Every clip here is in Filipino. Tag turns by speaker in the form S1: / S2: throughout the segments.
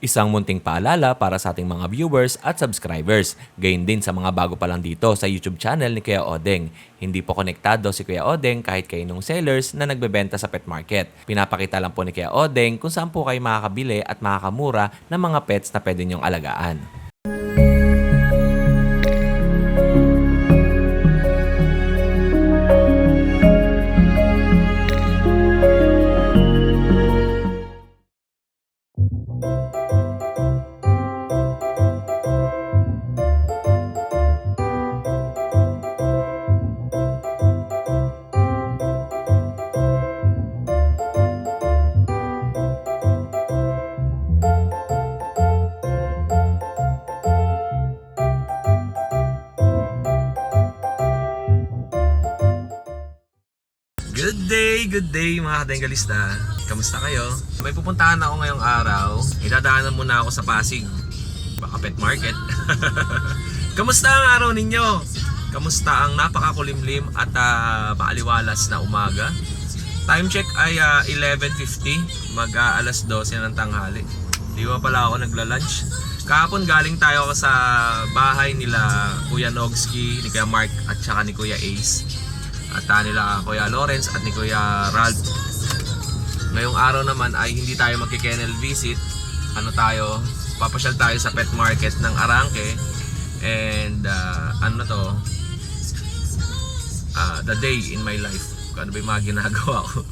S1: Isang munting paalala para sa ating mga viewers at subscribers. Gayon din sa mga bago pa lang dito sa YouTube channel ni Kuya Odeng. Hindi po konektado si Kuya Odeng kahit kaninong sellers na nagbebenta sa pet market. Pinapakita lang po ni Kuya Odeng kung saan po kayo makakabili at makakamura ng mga pets na pwede niyong alagaan. Good day mga kadenggalista. Kamusta kayo? May pupuntahan ako ngayong araw. Idadaanan muna ako sa Pasig. Baka pet market. Kamusta ang araw ninyo? Kamusta ang napakakulimlim at maaliwalas na umaga? Time check ay 11:50. Mag-alas 12 ng tanghali. Di ba pala ako nagla-lunch? Kahapon galing tayo sa bahay nila Kuya Nogski, ni Kuya Mark at saka ni Kuya Ace. At nila Kuya Lawrence at ni Kuya Ralph. Ngayong araw naman ay hindi tayo magki-kennel visit. Papasyal tayo sa pet market ng Arangke. And the day in my life. Kung ano ba yung mga ginagawa ko.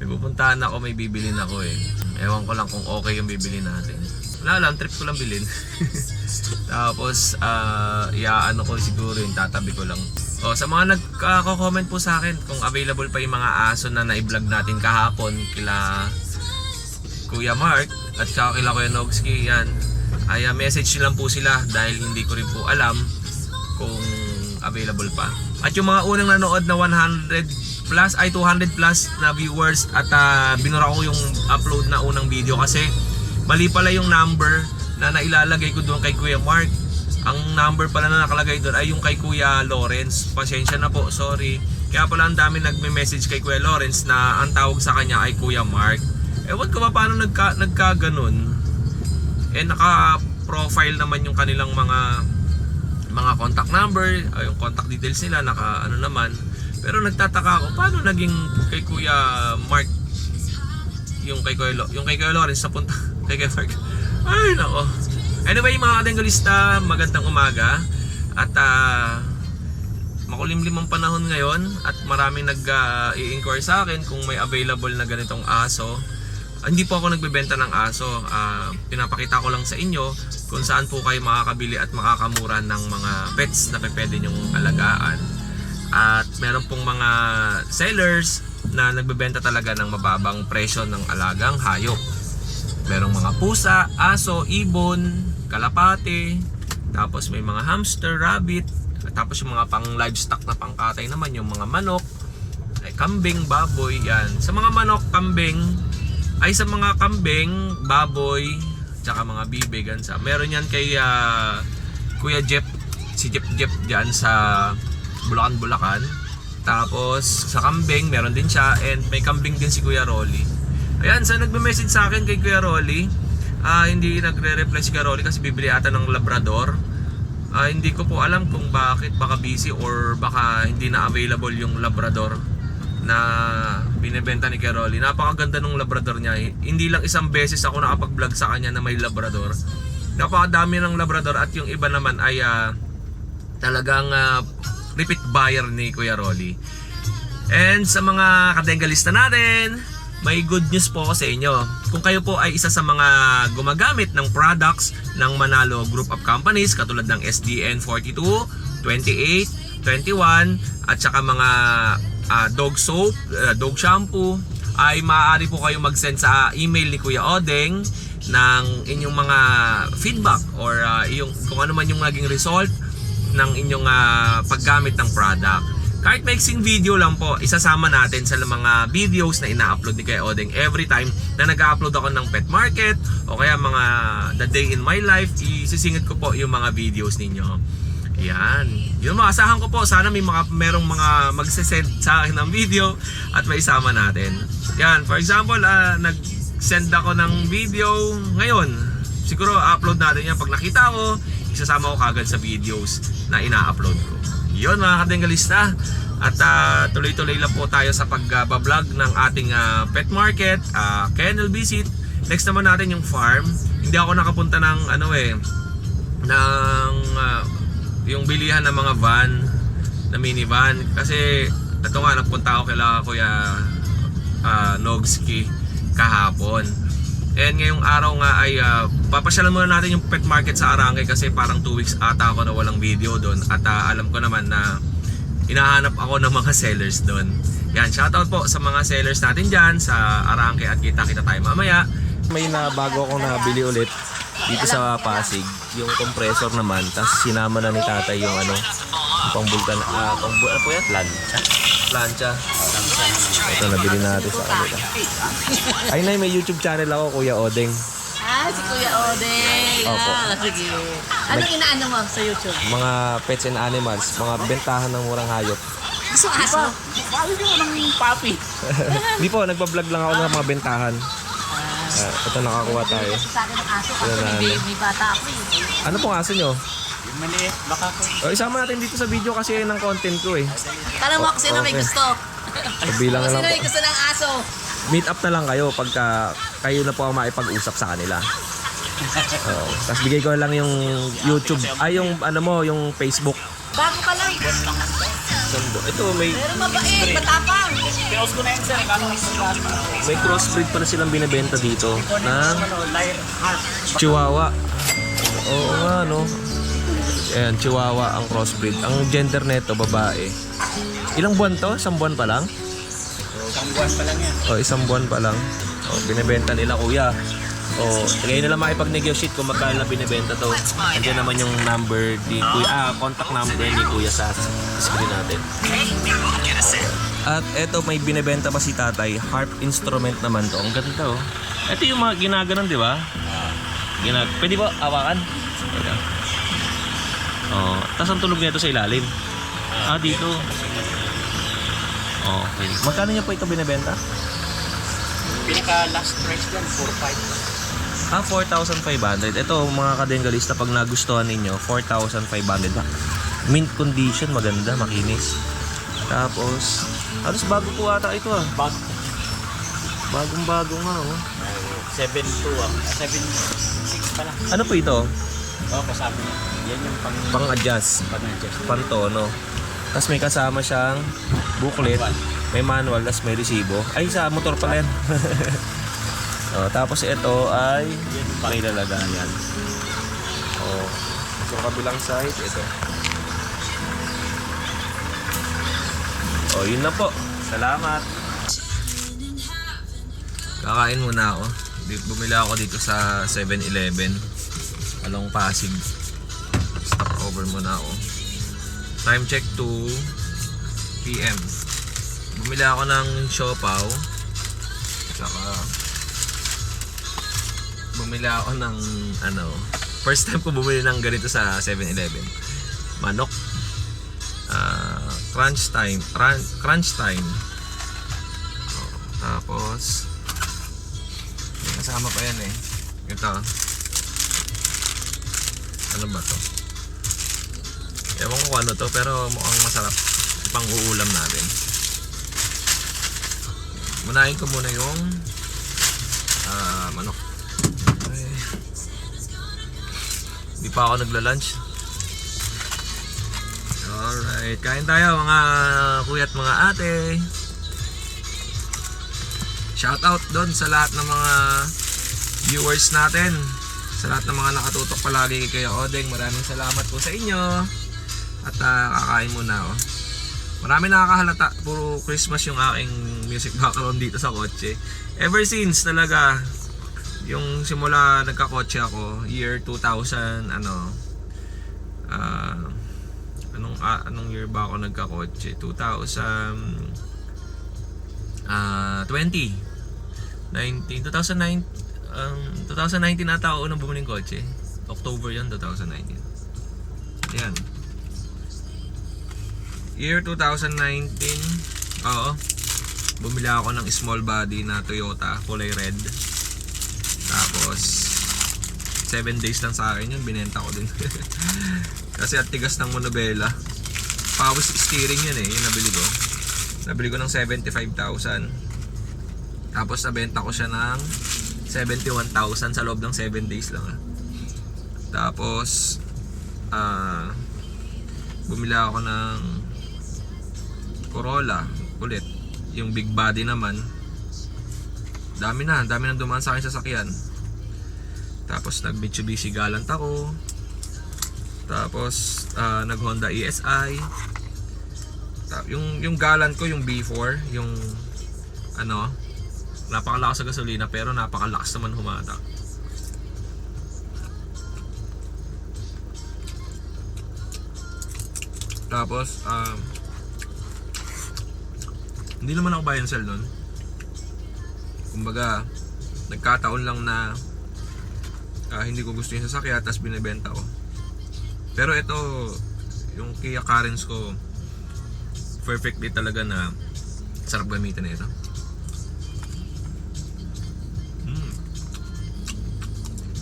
S1: May pupuntahan ako, may bibilin ako eh. Ewan ko lang kung okay yung bibili natin. Wala lang, trip ko lang bilhin. Tapos iaano ko siguro yung tatabi ko lang. Sa mga nagko-comment po sa akin kung available pa yung mga aso na na-vlog natin kahapon kila Kuya Mark at saka kila Kuya Nogski, yan ay message lang po sila dahil hindi ko rin po alam kung available pa. At yung mga unang nanood na 100 plus ay 200 plus na viewers at binura ko yung upload na unang video kasi mali pala yung number na nailalagay ko doon kay Kuya Mark. Ang number pala na nakalagay doon ay yung kay Kuya Lawrence. Pasensya na po, sorry. Kaya pala ang dami nagme-message kay Kuya Lawrence na ang tawag sa kanya ay Kuya Mark. Ewan ko ba paano nagka-ganon. Naka-profile naman yung kanilang mga contact number, yung contact details nila, naman. Pero nagtataka ako, paano naging kay Kuya Mark yung kay Kuya Lawrence sa punta kay Kuya Mark. Ay nako. Anyway mga kadenggalista, magandang umaga. At makulimlim ang panahon ngayon at maraming nag-i-inquire sa akin kung may available na ganitong aso. Hindi po ako nagbebenta ng aso. Pinapakita ko lang sa inyo kung saan po kayo makakabili at makakamura ng mga pets na pwede nyong alagaan. At meron pong mga sellers na nagbebenta talaga ng mababang presyo ng alagang hayop. Merong mga pusa, aso, ibon, kalapate, tapos may mga hamster, rabbit, tapos yung mga pang livestock na pangkatay naman, yung mga manok, ay kambing, baboy, yan. Sa mga manok, kambing, baboy, tsaka mga bibe, gansa. Meron yan kay Kuya Jeff, si Jeff dyan sa Bulacan. Tapos sa kambing, meron din siya, and may kambing din si Kuya Rolly. Ayan, sa nagme-message sa akin kay Kuya Rolly, hindi nagre-reply si Kuya Rolly kasi bibili ata ng Labrador. Hindi ko po alam kung bakit, baka busy or baka hindi na available yung Labrador na binebenta ni Kuya Rolly. Napakaganda ng Labrador niya. Hindi lang isang beses ako nakapag-vlog sa kanya na may Labrador. Napakadami ng Labrador at yung iba naman ay talagang repeat buyer ni Kuya Rolly. And sa mga kadenggalista natin, may good news po ako sa inyo. Kung kayo po ay isa sa mga gumagamit ng products ng Manalo Group of Companies katulad ng SDN 42, 28, 21 at saka mga dog soap, dog shampoo, ay maaari po kayo mag-send sa email ni Kuya Odeng ng inyong mga feedback or kung ano man yung naging result ng inyong paggamit ng product. Kahit maiksing video lang po, isasama natin sa mga videos na ina-upload ni Kuya Odeng every time na nag-upload ako ng pet market o kaya mga the day in my life, isisingit ko po yung mga videos ninyo. Yan. Yun, maasahan ko po, sana merong mga magsisend sa akin ng video at maisama natin. Yan, for example, nag-send ako ng video ngayon siguro upload natin yan. Pag nakita ko, isasama ko kagad sa videos na ina-upload ko. Yun mga kadenggalista. At tuloy-tuloy lang po tayo sa pag-vlog ng ating pet market, kennel visit. Next naman natin yung farm. Hindi ako nakapunta ng yung bilihan ng mga van, na minivan, kasi ito nga nagpunta ako kila Kuya Nogski kahapon. And ngayong araw nga ay papasyalan muna natin yung pet market sa Arangke, kasi parang 2 weeks ata ako na walang video doon. At alam ko naman na hinahanap ako ng mga sellers doon. Yan, shoutout po sa mga sellers natin dyan sa Arangke, at kita-kita tayo mamaya. May bago akong nabili ulit dito sa Pasig, yung compressor naman, tapos sinama na ni tatay yung yung pang-bulkan, ano po yan? Plancha. Ito, nabili natin sa kanila. Ay, nay, may YouTube channel ako, Kuya Odeng.
S2: Si Kuya Odeng.
S1: Opo.
S2: Sige. Anong inaano mo sa YouTube?
S1: Mga pets and animals, mga bentahan ng murang hayop.
S2: Gusto aso?
S3: Bakit yung ng papi?
S1: Hindi po, nagbablog lang ako ng mga bentahan. Ito, nakakuha tayo.
S2: Sa akin ng aso kasi
S1: Yan,
S2: may bata ako eh.
S1: Ano pong aso nyo?
S3: Yung maliit, baka ko.
S1: O, isama natin dito sa video kasi ng content ko eh.
S2: Tanong mo kung sino may
S1: Okay.
S2: gusto.
S1: Bilang na
S2: Kung
S1: lang
S2: sino may
S1: po.
S2: gusto ng aso.
S1: Meet up na lang kayo pagka kayo na po ang maipag-usap sa kanila. Tapos bigay ko lang yung YouTube, yung yung Facebook.
S2: Bago pa lang.
S1: Ito, may
S2: Pero mabait, matapang.
S3: Pinos ko na yun sir, kano ang
S1: may crossbreed pala silang binebenta dito ng
S3: Lyre Heart.
S1: Chihuahua. Oo nga, no? Ayan, Chihuahua ang crossbreed. Ang gender neto, babae. Ilang buwan to? 1 buwan pa lang?
S3: Isang buwan pa lang yan.
S1: Isang buwan pa lang. Binebenta nila, kuya. Ngayon na lang makipag-negotiate kung magkano na binibenta to. Andiyan naman yung number ni Kuya, contact number ni Kuya sa screen natin. At eto, may binibenta pa si tatay. Harp instrument naman to. Ang ganda oh. Ito yung mga ginaganon, di ba? Pwede ba hawakan? Ito. Tapos ang tunog nito sa ilalim. Dito. Okay. Magkano niya po ito binibenta?
S3: Pinaka last price dyan, 4,500.
S1: 4,500. Ito mga kadenggalista, pag nagustuhan ninyo, 4,500 ba? Mint condition, maganda, makinis. Tapos, halos bago po ata ito Bagong-bago nga
S3: 7,200 7,600 pa lang.
S1: Ano po ito?
S3: Kasabi niya. Yan yung
S1: Pang-adjust,
S3: pang-adjust.
S1: pang-tono. Tapos may kasama siyang booklet, may manual, tapos may resibo. Ay, sa motor pala yan. Tapos ito ay may lalagayan. So kabilang side, ito. Yun na po. Salamat. Kakain muna ako. Bumili ako dito sa 7-Eleven. Along Pasig. Stop over muna ako. Time check 2 PM. Bumili ako ng siopaw. Tsaka bumili ako ng first time ko bumili ng ganito sa 7-Eleven. Manok. Crunch time. Tapos may kasama pa yan eh. Ito. Ano ba to? Ewan ko kung ano to, pero mukhang masarap. Pang uulam natin. Munahin ko muna yung manok. Hindi pa ako nagla-lunch. Alright, kain tayo mga kuya at mga ate. Shout out doon sa lahat ng mga viewers natin, sa lahat ng mga nakatutok palagi kay Kuya Odeng. Maraming salamat po sa inyo. At kakain muna ako. Marami nakakahalata, puro Christmas yung aking music background dito sa kotse. Ever since talaga, yung simula nagkakotse ako, year 2000, anong year ba ako nagkakotse? 2019 ata ako unang bumili ng kotse. October yan, 2019. Yan. Year 2019, bumili ako ng small body na Toyota, kulay red. Tapos 7 days lang sa akin yun, binenta ko din. Kasi at tigas ng Monobella. Pawis steering yun eh, yung nabili ko. Nabili ko ng 75,000. Tapos nabenta ko siya ng 71,000 sa loob ng 7 days lang ah. Tapos bumili ako ng Corolla ulit. Yung big body naman. Dami na dumaan sa akin sasakyan. Tapos nag Mitsubishi Galant ako. Tapos nag Honda ESI. Yung Galant ko, yung B4, yung ano, napakalakas sa gasolina pero napakalakas naman humata. Tapos hindi naman ako buy and sell nun. Kumbaga nagkataon lang na hindi ko gusto yung sasakyan tapos binibenta ko. Pero ito, yung Kia Carens ko, perfectly talaga na sarap gamitin na ito.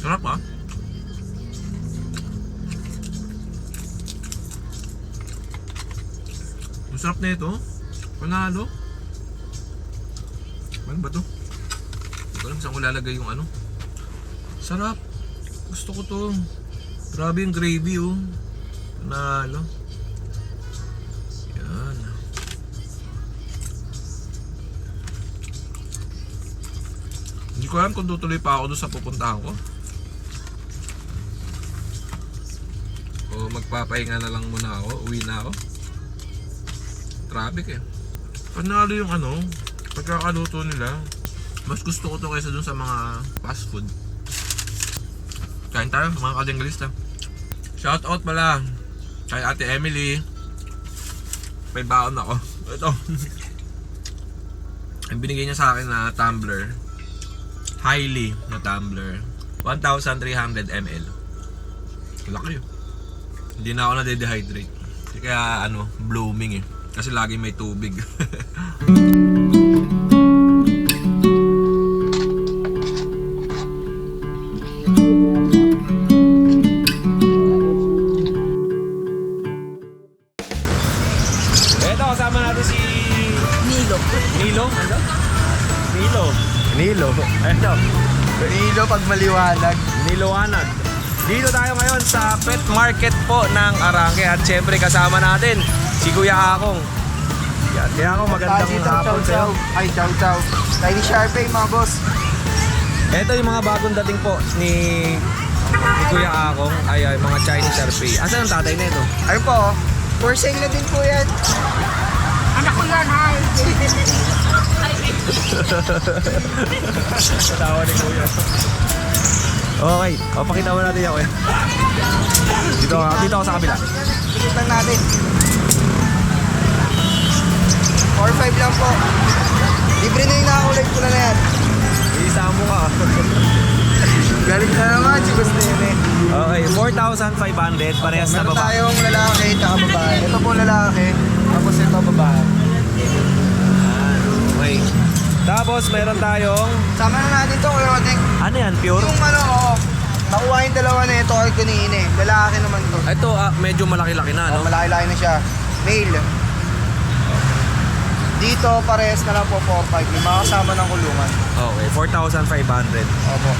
S1: Sarap ah. Ang sarap na ito. Panalo. Ano ba to? Hindi ko alam saan ko lalagay yung ano. Sarap. Gusto ko to. Grabe yung gravy oh. Panalo. Yan. Hindi ko alam kung tutuloy pa ako doon sa pupuntahan ko. O magpapahinga na lang muna ako. Uwi na ako. Traffic eh. Panalo yung ano, pagkakaluto nila. Mas gusto ko to kaysa dun sa mga fast food. Kain tayo mga kadenggalista. Shout out pala kay Ate Emily. May baon ako. Ito. Ang binigay niya sa akin na tumbler. Highly na tumbler. 1,300 ml. Laki yun. Hindi na ako na-dehydrate. Kaya ano, blooming eh. Kasi lagi may tubig. Ito, kasama natin si
S2: Nilo.
S1: Nilo. Ano? Nilo.
S4: Nilo.
S1: Ito.
S4: Nilo pag maliwanag.
S1: Niloanag. Dito tayo ngayon sa pet market po ng Arangke. At syempre kasama natin si Kuya Akong. Yan, Kuya Akong, magandang hapon sa'yo.
S4: Ay, chow. Tiny Sharpay mga boss.
S1: Ito yung mga bagong dating po ni Kuya Akong. Ay, mga Chinese Sharpei. Asan ang tatay na ito?
S4: Ayun po, for sale na din po yan.
S2: Anak ko yan, hi.
S1: Tawa ni Kuya. Okay, pakita mo natin yan, Kuya. Dito ako sa kabila.
S4: Tikit lang natin. 4-5 lang po. Libre na yung nakakulay ko na yan.
S1: Isa mo ka.
S4: Galing na naman si Boss Nene.
S1: Okay, 4,500. Parehas na
S4: Meron
S1: baba.
S4: tayong lalaki at babae. Ito po lalaki, tapos ito babae.
S1: Okay. Tapos meron tayong,
S4: Sama na natin to Kuya Otek.
S1: ano yan, pure?
S4: Yung ano, nakuha yung dalawa na ito kay kanina eh. Lalaki naman to.
S1: Ito, medyo malaki-laki na, no?
S4: Malaki-laki na siya. Male. Dito, parehas na lang po 4-5. Yung mga kasama ng kulungan.
S1: Okay, 4,500.
S4: Opo.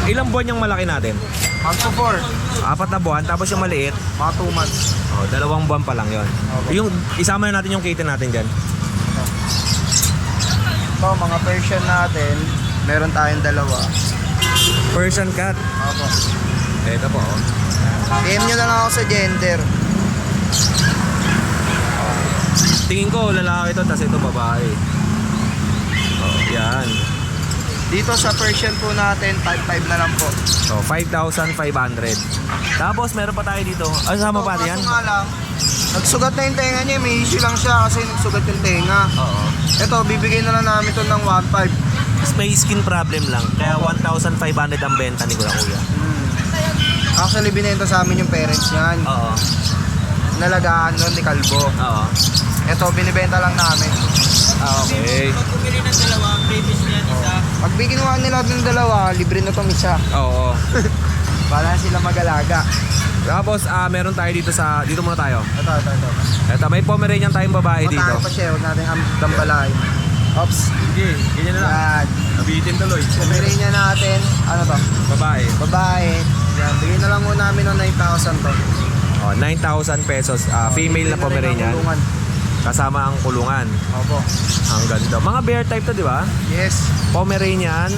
S1: Ilang buwan yung malaki natin?
S4: Magpo 4.
S1: 4 na buwan, tapos yung maliit,
S4: Mga 2 months.
S1: 2 buwan pa lang yon.
S4: Okay.
S1: Yung isama na natin yung kitten natin dyan.
S4: Ito, mga Persian natin. Meron tayong dalawa.
S1: Persian cat.
S4: Opo.
S1: Ito po. Oh.
S4: PM nyo na lang ako sa gender.
S1: Tingin ko lalaki ito, tapos ito babae. Oh, yan.
S4: Dito sa Persian po natin, 5-5 na lang po.
S1: So, 5,500. Tapos meron pa tayo dito. Ano sama pa yan?
S4: Kaso nga lang, nagsugat na yung tenga niya. May issue lang siya kasi nagsugat yung tenga.
S1: Oo.
S4: Ito, bibigay na lang namin ito ng 1.5.
S1: Tapos may skin problem lang. Kaya 1,500 ang benta ni Kuya.
S4: Actually, binenta sa amin yung parents niyan.
S1: Oo.
S4: Nalagaan nun ni Kalbo.
S1: Oo.
S4: Ito, binibenta lang namin.
S1: Okay.
S3: Pag bumili ng dalawa, previous niyan isa,
S4: Pag biginuhan nila ng dalawa, libre na tong isa.
S1: Oo.
S4: Para sila mag-alaga.
S1: Tapos meron tayo dito dito muna tayo.
S4: Ito.
S1: Ito, may Pomeranian tayong babae dito.
S4: Tayo pa siya, huwag natin dambalain. Ops.
S1: Sige, ganyan na lang.
S4: Yan.
S1: Nabitin tuloy.
S4: Pomeranian natin. Ano to?
S1: Babae.
S4: Babae. Yan. Bigyan na lang muna namin ng 9,000 to.
S1: Oh, 9,000 pesos. Female na
S4: Bigyan
S1: Pomeranian.
S4: ng kulungan.
S1: Kasama ang kulungan.
S4: Opo.
S1: Ang ganda. Mga bear type to, di ba?
S4: Yes.
S1: Pomeranian.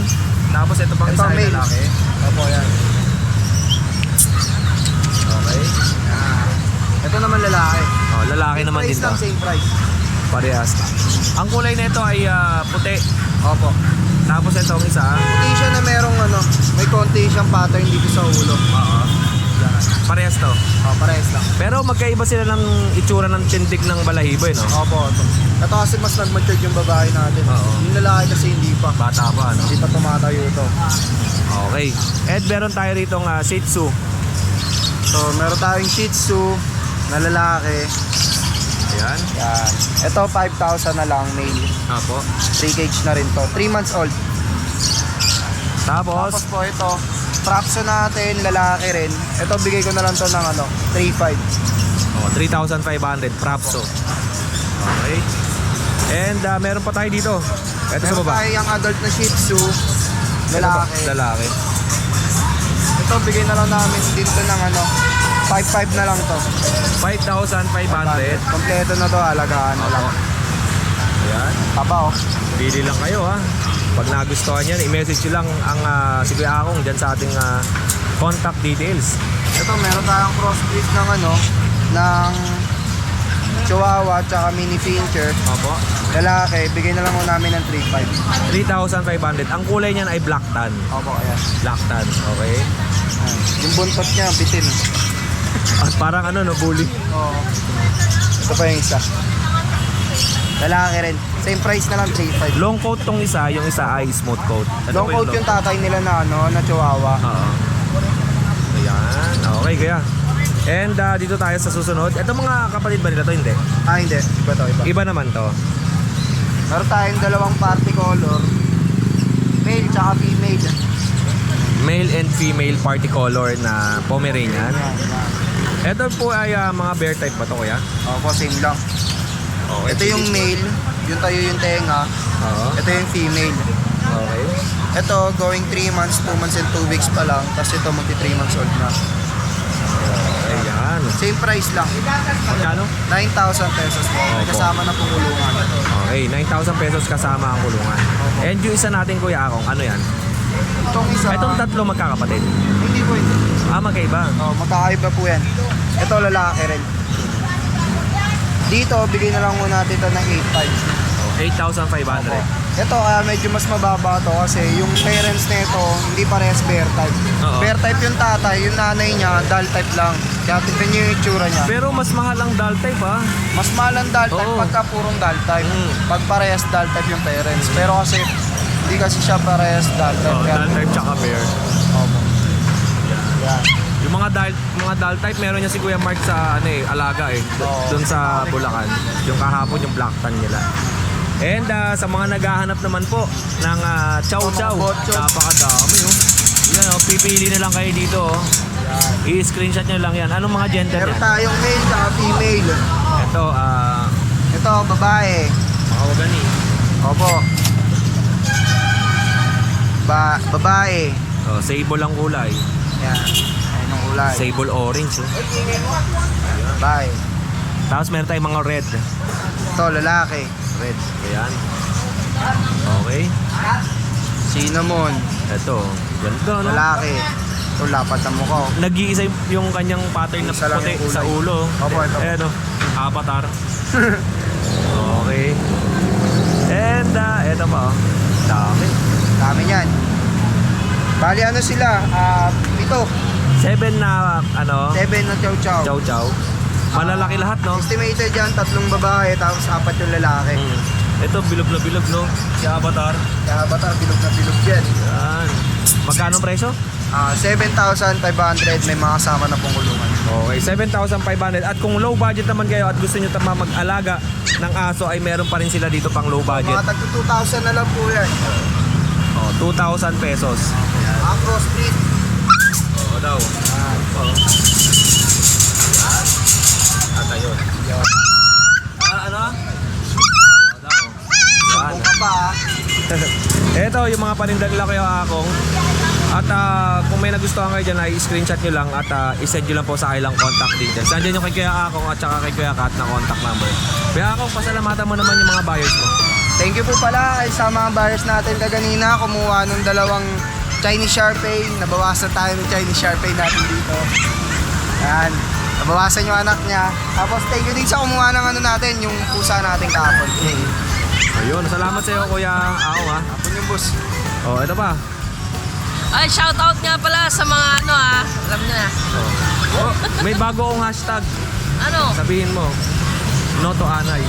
S1: Tapos ito pang
S4: Ito,
S1: isa ay
S4: male.
S1: lalaki.
S4: Opo, yan.
S1: Okay.
S4: Yan. Ito naman lalaki.
S1: Oh, lalaki
S4: Same
S1: naman
S4: price
S1: din to.
S4: lang, same price.
S1: Parehas. Ang kulay nito ay puti.
S4: Opo.
S1: Tapos itong isa.
S4: Puti siya na merong may konti siyang pattern dito sa ulo.
S1: Oo. Parehas to.
S4: Parehas lang.
S1: Pero magkaiba sila ng itsura ng tindig ng balahibo, no?
S4: Opo, ito. Ito kasi mas nag-matured yung babae natin.
S1: Oo.
S4: Yung lalaki kasi hindi pa.
S1: Bata pa, no?
S4: Hindi pa tumatayo ito.
S1: Okay. And meron tayo rito ng Shih Tzu.
S4: So, meron tayong Shih Tzu na lalaki.
S1: Ayan.
S4: Yan. Ito, 5,000 na lang, male.
S1: Apo.
S4: 3 cage na rin to. 3 months old.
S1: Tapos,
S4: Tapos po ito, Frapso natin, lalaki rin. Ito, bigay ko na lang to ng 3,500.
S1: 3,500 Frapso. Okay. And meron pa tayo dito. Ito sa
S4: Meron
S1: baba.
S4: tayo yung adult na Shih Tzu, lalaki.
S1: Lalaki.
S4: Ito, bigay na lang namin dito ng 5,500 na lang to.
S1: 5,500.
S4: Kompleto na to, alagaan na lang.
S1: Ayan.
S4: Taba, oh.
S1: Bili lang kayo, ha. Pag nagustuhan yan, i-message nyo lang ang si Kuya Akong dyan sa ating contact details.
S4: Ito, meron tayong crossbreed ng ng Chihuahua tsaka mini pincher.
S1: Opo.
S4: Lalaki, bigay na lang mo namin ng 3,500.
S1: 3,500. Ang kulay niyan ay black tan.
S4: Opo, ayan.
S1: Black tan, okay.
S4: Ayan. Yung buntot niya, bitin.
S1: At parang bully.
S4: Oo. Ito pa yung isa. Lalaki rin. Same price na lang, 3,500.
S1: Long coat tong isa, yung isa ay smooth coat. Ito
S4: Long
S1: po
S4: coat yung tatay nila na na Chihuahua.
S1: Oo. Ayan, okay kaya. And dito tayo sa susunod. Ito mga kapatid ba nila to? Hindi.
S4: Hindi. Iba to, iba.
S1: Iba naman to.
S4: Meron tayong dalawang party color. Male tsaka female.
S1: Male and female party color na Pomeranian.
S4: Yan, yan.
S1: Ito po ay mga bear type ba to, kuya?
S4: Opo, same lang.
S1: Okay.
S4: Ito yung male, yung tayo yung tenga.
S1: Oo.
S4: Ito yung female.
S1: Okay.
S4: Ito, going 3 months, 2 months and 2 weeks pa lang. Tapos ito, magti 3 months old na.
S1: Ayan.
S4: Same price lang.
S1: Magkano?
S4: 9,000 pesos po.
S1: Opo.
S4: Kasama na pumulungan.
S1: Okay, 9,000 pesos kasama ang kulungan. And yung isa natin, Kuya Akong, ano yan?
S4: Itong isa,
S1: Itong tatlo magkakapatid.
S4: hindi po ito.
S1: Magkaiba.
S4: Magkakaiba po yan. Ito, lalaki rin. Dito, bigay na lang muna natin ito ng 8,500.
S1: 8,500.
S4: Ito, medyo mas mababa to kasi yung parents nito hindi parehas bear type.
S1: Oo.
S4: Bear type yung tatay, yung nanay niya, doll type lang. Kaya tignan niyo yung itsura niya.
S1: Pero mas mahal ang doll type, ha?
S4: Mas mahal ang doll type
S1: Oo.
S4: pagka purong doll type.
S1: Mm.
S4: Pag parehas doll type yung parents. Pero kasi, hindi kasi siya parehas doll type. Kaya-
S1: Doll type tsaka bear.
S4: Opo. Yan.
S1: Yung mga doll type, meron niya si Kuya Mark sa alaga
S4: Oo.
S1: doon sa Bulacan. Yung kahapon yung black tan nila. And sa mga naghahanap naman po ng chow chow,
S4: botchod.
S1: napakadami, oh. Yan, oh, pipili na lang kayo dito, oh. I-screenshot nyo lang yan. Anong mga gender
S4: Meron
S1: yan?
S4: tayong male at female.
S1: Ito,
S4: Ito, babae.
S1: makawagani.
S4: Opo. Babae.
S1: Oh, sable ang kulay.
S4: Yan. Ayun ang kulay.
S1: Sable orange, oh.
S4: Babae.
S1: Tapos meron tayong mga red.
S4: Ito, lalaki.
S1: Red. Ayan. Okay.
S4: Cinnamon.
S1: Ito. Ganda, no?
S4: Lalaki. Ito, lapat ng mukha. Oh.
S1: Nag-iisa yung kanyang pattern na
S4: Isa lang
S1: puti
S4: yung kulay.
S1: sa ulo.
S4: Opo, ito.
S1: Ayan, oh. Avatar. Okay. And ito pa, oh. Dami.
S4: Dami yan. Bali ano sila? 7
S1: 7 na,
S4: 7 na chow chow.
S1: chow chow. Malalaki lahat, no?
S4: Estimated yan, 3 babae, tapos 4 yung lalaki.
S1: Ito, bilog na bilog, no? Si Avatar.
S4: Kaya bata, bilog na bilog yan.
S1: Yan. Magkano ang presyo?
S4: 7,500, may mga kasama na pong kulungan.
S1: Okay, 7,500. At kung low budget naman kayo at gusto nyo mag-alaga ng aso, ay meron pa rin sila dito pang low budget.
S4: Mga tag 2,000 na lang po yan.
S1: Oh, 2,000 pesos. Ayan.
S4: Ang crossbreed.
S1: Oo daw. Oo. At ayun. Ano? Oo daw. Yan.
S4: Kung ka pa ah.
S1: Ito yung mga panindag nila kayo akong. At kung may nagustuhan kayo dyan, ay screenshot nyo lang at isend nyo lang po sa ilang contact details. Nandiyan yung kay Kuya Akong at saka kay Kuya Kat na contact number. Kuya Akong, pasalamatan mo naman yung mga buyers mo.
S4: Thank you po pala ay sa mga buyers natin kaganina. Kumuha ng dalawang Chinese Sharpei. Nabawasan tayo ng Chinese Sharpei natin dito. Yan. Nabawasan yung anak niya. Tapos thank you din sa kumuha ng ano natin, yung pusa natin kahapon.
S1: Ayun, salamat sa iyo Kuya Akong ha.
S4: Kapon yung boss.
S1: Oh, ito pa.
S2: Ay, shoutout nga pala sa mga ano alam niyo na.
S1: Oh, may bago akong hashtag.
S2: Ano?
S1: Sabihin mo. No to Anay.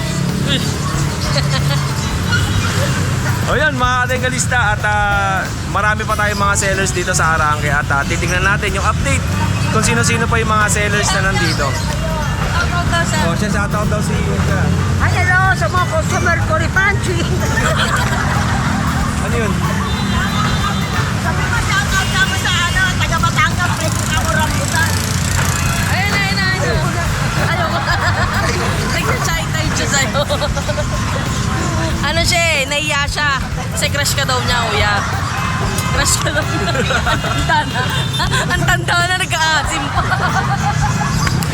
S1: O yan mga katinggalista at marami pa tayong mga sellers dito sa Arangke at titingnan natin yung update kung sino-sino pa yung mga sellers na nandito.
S2: Shoutout daw sa...
S1: O siya shoutout daw si Yuka.
S2: Ay, hello sa mga customer ko ni Panchi.
S1: Ano yun?
S2: Sabi mo, shoutout naman sa ano, taga Batangas, presyo ka mo rambutan. Ayun. Ayoko. Nag-chay tayo siya sa'yo. Ano siya eh, nahiya siya. Kasi crush ka daw niya, kuya. Crush ka daw niya. Ang tanda na. Ang tanda na, nag-aasim pa.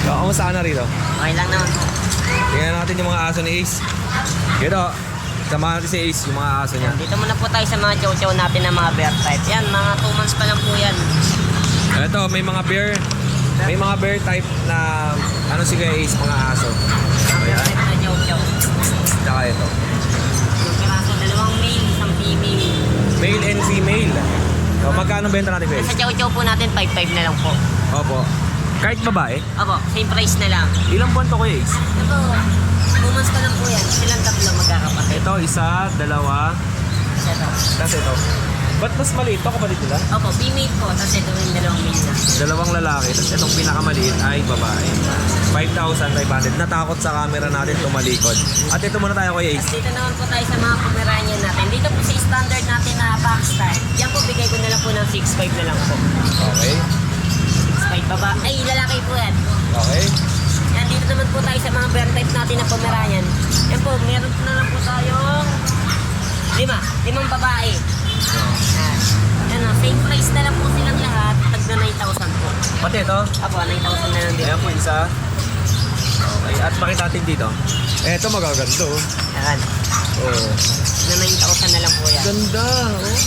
S1: O, kamusta ka na rito?
S2: Okay lang naman.
S1: Tingnan natin yung mga aso ni Ace. Dito, samahan natin si Ace, yung mga aso niya.
S2: Dito muna po tayo sa mga chow-chow natin na mga bear type. Yan, mga 2 months pa lang po yan.
S1: Ito, may mga bear. May mga bear type na ano si Kuya Ace, mga aso.
S2: Bear type na chow-chow.
S1: Tsaka ito.
S2: Yung piraso, 2 male, 1 female.
S1: Male and female. So, magkano benta natin Kuya
S2: Sa
S1: Ace?
S2: chow-chow po natin, 5-5 na lang po.
S1: Opo. Kahit babae?
S2: Opo, same price na lang.
S1: Ilang buwan to Kuya Ace?
S2: Ito, 2 months pa lang po yan. Silang tatlo magkakapatid.
S1: Ito, isa, dalawa,
S2: Ito.
S1: tapos ito. Ba't mas maliit to kapatid nila?
S2: Opo, female po. Tapos ito yung 2 male na.
S1: Dalawang lalaki, tapos itong pinakamaliit ay babae. 5,500. Natakot sa camera natin tumalikod. At ito muna tayo Kuya Ace.
S2: Tapos dito naman po tayo sa mga Pomeranian natin. Dito po sa standard natin na box type. Yan po, bigay ko na lang po ng 6'5 na lang po.
S1: Okay.
S2: 6'5 baba. Ay, lalaki po yan.
S1: Okay.
S2: Yan, dito naman po tayo sa mga bear type natin na Pomeranian. Yan po, meron na lang po tayong 5 babae. Yan. Yan o, same price na lang po silang lahat. Tagna 9,000 po.
S1: Pati ito.
S2: Apo, 9,000 na lang din.
S1: Ayan po isa. Okay. At makita natin dito. Ito magaganda oh.
S2: Yan.
S1: Oh.
S2: Tagna 9,000 na lang po yan.
S1: Ganda oh.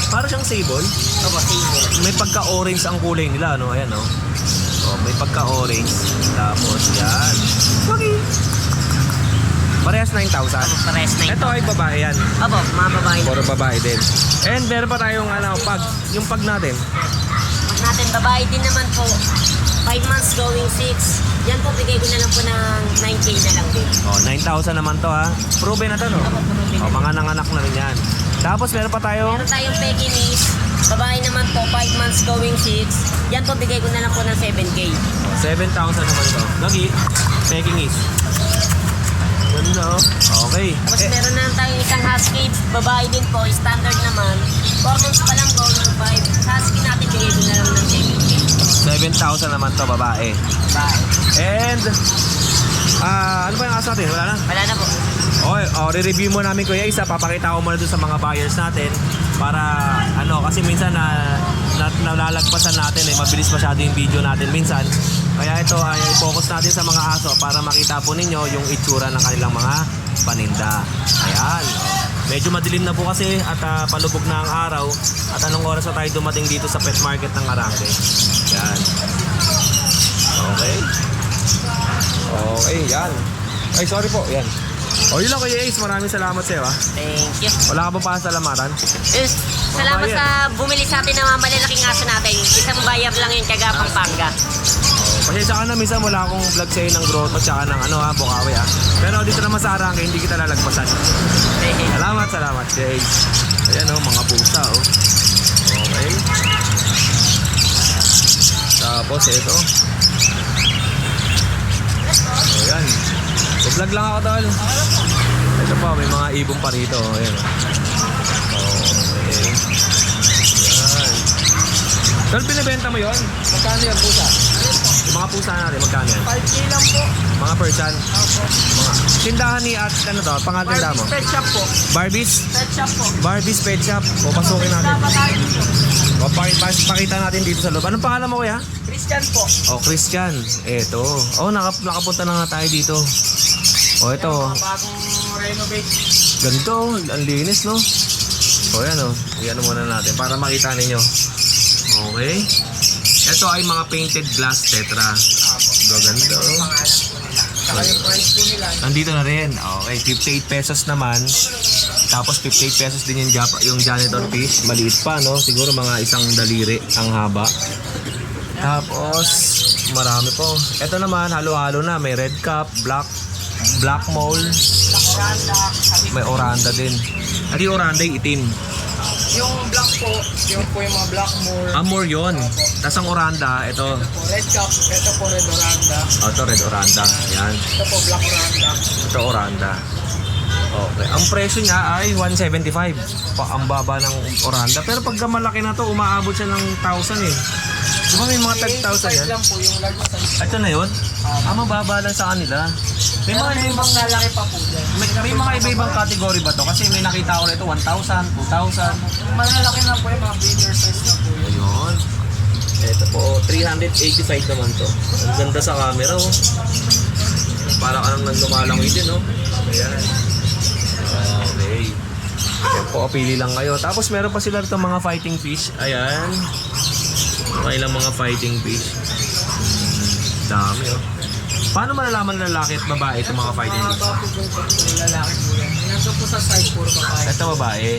S1: Para siyang sable.
S2: Opo, same.
S1: May pagka-orange ang kulay nila, no? Ayan, no? Oh, may pagka-orange. Tapos, yan. Okay. Parehas 9,000.
S2: Opo, pares 9,000.
S1: Ito ay babae yan.
S2: Opo, mga babae.
S1: Puro babae din. And meron pa tayong, pag. Yung pag natin.
S2: Pag natin, babae din naman po. 5 months going 6. Yan po, bigay ko na lang po ng 9K na lang din.
S1: Oh, 9,000 naman to, ha? Proven na to, no?
S2: Opo, proven.
S1: Oh, mga nanganak na rin yan. Tapos, meron pa tayong
S2: Meron tayong Pekingese. Babae naman po, 5 months going 6. Yan po, bigay ko na lang po ng 7K.
S1: 7,000 naman to. Lagi, Pekingese. Ganda, oh. Okay.
S2: Tapos meron na lang tayong isang Husky. Babae din po, standard naman. 4 months pa lang going 5. Sa Husky natin, bigay ko na lang ng 7K.
S1: 7,000 naman to, babae.
S2: Babae.
S1: And, ano ba yung aso natin? Wala na?
S2: Wala na po.
S1: Okay, re-review mo namin Kuya Isa, papakita ko muna doon sa mga buyers natin para kasi minsan nalalagpasan natin mabilis masyado yung video natin minsan. Kaya ito ay focus natin sa mga aso para makita po ninyo yung itsura ng kanilang mga paninda. Ayan. Medyo madilim na po kasi at palubog na ang araw at anong oras na tayo dumating dito sa pet market ng Arangke. Ayan. Okay. Okay, yan. Ay, sorry po. Yan. O, yun lang Kuya Ace. Maraming salamat sa iyo, ha.
S2: Thank you.
S1: Wala ka ba pasalamatan?
S2: Yes. Salamat
S1: Bayan.
S2: sa bumili sa atin ng mga malalaking aso natin. Isang buyer lang yun, taga Pampanga.
S1: Pasensya ka na, minsan wala akong vlog sa'yo ng grotto tsaka ng Bukawi, ha. Pero dito naman sa Arangke, hindi kita lalagpasan. Salamat, Kuya Ace. Ayan, mga pusa, oh. Okay. Tapos, ito. O, yan. Vlog lang ako, tol. Ito pa, may mga ibon pa rito. Ayan. Okay. Yan. Tol, binibenta mo yun? Magkano yan pusa? Yung mga pusa natin, magkano yan?
S4: 5K lang po.
S1: Mga Persian?
S4: Opo.
S1: Mga tindahan ni at ano to? Pangalan tindahan mo?
S4: Pet shop po.
S1: Barbies?
S4: Pet shop po.
S1: Barbies Pet Shop. O, pasukin natin.
S4: Dapat tayo dito.
S1: O, pakita natin dito sa loob. Anong pangalan mo kuya?
S4: Christian po.
S1: O, Christian. Eto. O, nakapunta na nga tayo dito. O, ito.
S4: Mga bagong renovate.
S1: Ganito. Ang linis, no? O, yan o. Iyan muna natin para makita ninyo. Okay. Ito ay mga painted glass tetra. Gaganda, o.
S4: Saka yung price po nila.
S1: Nandito na rin. Okay, 58 pesos naman. Tapos 58 pesos din yung janitor fish. Maliit pa, no? Siguro mga isang daliri ang haba. Tapos, marami po. Ito naman, halo-halo na. May red cup, black mole.
S4: Oranda.
S1: May oranda din. At yung oranda yung itim.
S4: Yung black po, yung po yung mga black more.
S1: Amor yun. Tapos ang oranda, ito.
S4: Red cup, ito po red oranda.
S1: Ito, red oranda. Yan.
S4: Ito po black oranda.
S1: Ito, oranda. Okay. Ang presyo niya ay 175. Ang baba ng oranda. Pero pagka malaki na to, umaabot siya ng 1,000 eh. Di ba may mga tag 1,000 yan?
S4: lang po yung large size.
S1: Ito na yun? Mababa lang sa kanila. May mga
S4: ibang lalaki pa po dyan.
S1: may mga iba-ibang category ba to? Kasi may nakita ko nito 1,000, 2,000.
S4: Yung malalaki na po yung mga bigger size na po yun.
S1: Ayun. Ito po, 385 naman to. Ang ganda sa camera, oh. Para ka nang lumalangoy din, oh. Ayan. Okay. Ayan po, pili lang kayo. Tapos meron pa sila rito mga fighting fish. Ayan. Okay lang mga fighting fish. Dami, oh. Paano malalaman ng lalaki at babae itong mga fighting fish?
S4: Mga po yung lalaki po yan. Nandun po sa side puro babae.
S1: Ito babae.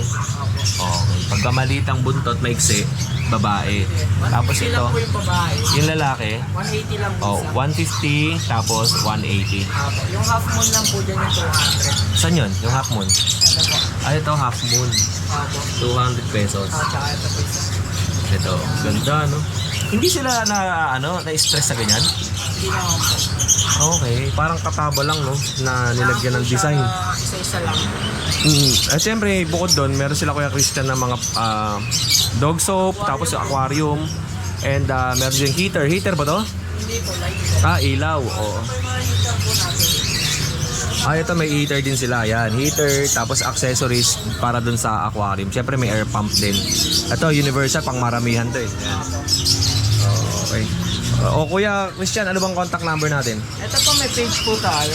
S1: Okay. Pagka maliit ang buntot, maiksi, babae. Tapos
S4: 150
S1: ito,
S4: lang po yung babae.
S1: yung lalaki,
S4: 180 lang po
S1: oh,
S4: isa.
S1: 150 tapos 180.
S4: Apo. Yung half moon lang po dyan yung 200.
S1: Saan yun? Yung half moon?
S4: Ito po.
S1: Ay, ito half moon.
S4: Apo.
S1: 200 pesos.
S4: Tsaka ito po isa.
S1: Ito, ganda, no? Hindi sila na-stress sa ganyan?
S4: Hindi naman po.
S1: Okay, parang kataba lang, no? Na nilagyan ng design.
S4: Isa-isa lang.
S1: At syempre, bukod doon, meron sila Kuya Christian ng mga dog soap, tapos yung aquarium, and meron din heater. Heater ba to?
S4: Hindi po, light.
S1: Ilaw, oo.
S4: Ito yung mga heater po natin.
S1: Ito may heater din sila. Yan, heater, tapos accessories para dun sa aquarium. Syempre may air pump din. Ito, universal, pang maramihan to eh. Yan. Okay. Kuya Christian, ano bang contact number natin?
S4: Ito po, may page po tayo.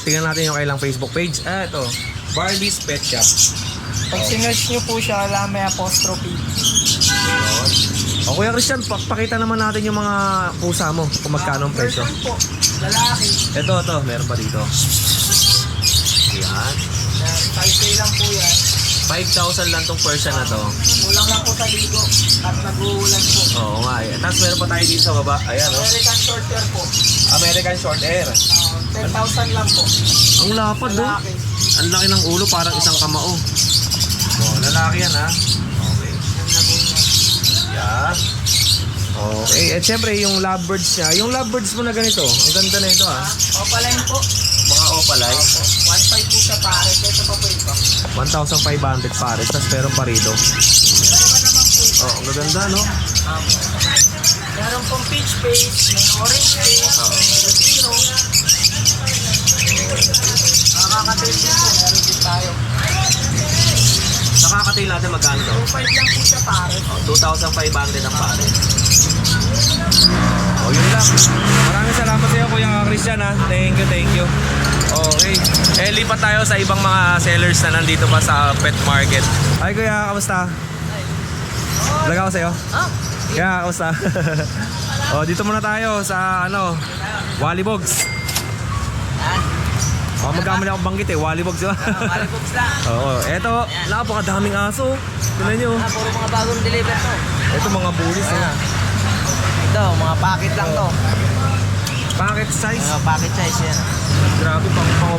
S1: Tingnan natin yung kailang Facebook page. Ito, Barbies Pet Shop.
S4: Pag sinerch nyo po siya, wala may apostrophe.
S1: Kuya Christian, pakita naman natin yung mga pusa mo kung magkano ang presyo.
S4: Version po, lalaki.
S1: Ito, meron pa dito. Yan.
S4: 5K lang po yan.
S1: 5,000 lang tong Persian na to.
S4: Kulang lang po sa ligo. At nag-uulan po.
S1: Oo nga eh. Tapos meron pa tayo dito sa baba. Ayan, oh.
S4: American short hair po.
S1: American Short Hair.
S4: 10,000 lang po.
S1: Ang lapad, no?
S4: Lalaki.
S1: Ang laki ng ulo, parang isang kamao. Lalaki yan, ha? Okay. Yan. Okay. At syempre, yung lovebirds niya. Yung lovebirds mo na ganito. Ang ganda na ito, ha?
S4: Opaline po.
S1: Mga opalay.
S4: 1.5 po siya pare. Ito pa po ito.
S1: 1,500 pares. Tapos meron pa rito.
S4: Iba naman po ito.
S1: Oh, ang ganda, no?
S4: Meron pong peach face, may orange face, may latino. Nakakatail din po. Meron din tayo.
S1: Nakakatail natin magkano to?
S4: 2.5 lang po siya pare.
S1: 2,500 ang pare. Yun lang. Maraming salamat sa iyo, Kuya Christian, ha. Thank you. Okay. Lipat tayo sa ibang mga sellers na nandito pa sa pet market. Hi, Kuya. Kamusta? Vlog ako sa iyo. Kuya, kamusta? Dito muna tayo sa Wallybogs. Magkamali akong banggit eh, Wallybogs, di ba?
S2: Wallybogs lang.
S1: Oo, eto, napakadaming aso. Tignan nyo.
S2: Puro mga bagong deliver to.
S1: Ito mga bullies,
S2: Ito, mga packet lang to.
S1: Packet size.
S2: Mga packet size yan.
S1: Grabe,